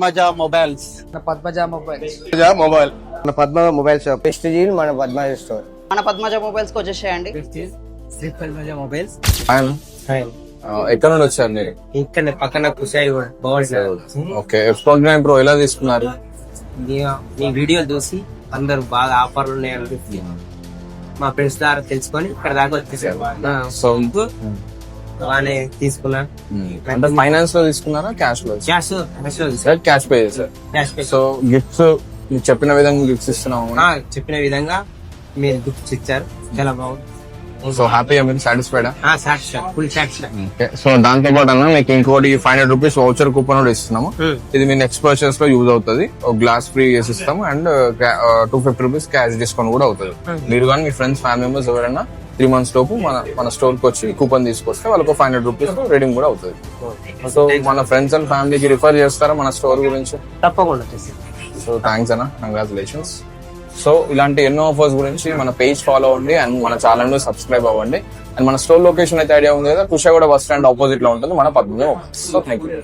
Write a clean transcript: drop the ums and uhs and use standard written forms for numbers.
Padmaja mobiles. Padmaja mobiles. Mobile మన Padma mobile shop. Prestige మన Padmaja store. మన పద్మజ మొబైల్స్ కి వచ్చేసేయండి. శ్రీ పద్మజ మొబైల్స్. ఎక్కడ నుండి వచ్చారు మీరు? ఇక్కడ పక్కన కుషాయి కూడా బాగుంటుంది. ఓకే, ఎక్స్‌బాక్స్ 9 ప్రో ఎలా తీసుకున్నారు? మీ వీడియో చూసి అందరు బాగా ఆఫర్లు ఉన్నాయని మా ఫ్రెండ్స్ ద్వారా తెలుసుకొని ఇక్కడ దాకా వచ్చేసారు. సో బాగానే తీసుకున్నా. అంటే ఫైనాన్స్ లో తీసుకున్నారా, క్యాష్ లో? క్యాష్ పే చేశారు. సో గిఫ్ట్స్ మీరు చెప్పిన విధంగా గిఫ్ట్స్ ఇస్తున్నాము. చెప్పిన విధంగా మీరు గిఫ్ట్స్ ఇచ్చారు, చాలా బాగుంది. సో హ్యాపీగా మీరు సాటిస్ఫైడా? Full satisfied. సో దాంతో పాటు అన్న మీకు ఇంకోటి 500 రూపీస్ వౌచర్ కూపన్ కూడా ఇస్తున్నాము. ఇది మీ నెక్స్ట్ పర్చేస్ లో యూజ్ అవుతుంది. ఒక గ్లాస్ ఫ్రీ చేసి ఇస్తాము అండ్ 250 రూపీస్ క్యాష్ డిస్కౌంట్ కూడా అవుతుంది. మీరు కానీ మీ ఫ్రెండ్స్, ఫ్యామిలీ మెంబర్స్ ఎవరైనా 3 months లోపు మన స్టోర్ కి వచ్చి కూపన్ తీసుకొస్తే వాళ్ళకు 500 రూపీస్ రీడింగ్ కూడా అవుతుంది. సో మన ఫ్రెండ్స్ అండ్ ఫ్యామిలీకి రిఫర్ చేస్తారా మన స్టోర్ గురించి? తప్పకుండా. సో థ్యాంక్స్ అన్న, కంగ్రాచులేషన్స్. సో ఇలాంటి ఎన్నో ఆఫర్స్ గురించి మన పేజ్ ఫాలో అవ్వండి అండ్ మన ఛానల్ ను సబ్స్క్రైబ్ అవ్వండి. అండ్ మన స్టోర్ లొకేషన్ అయితే ఐడియా ఉంది కదా, కుషాగూడ బస్ స్టాండ్ ఆపోజిట్ లో ఉంటుంది మన పద్మజ. So thank you.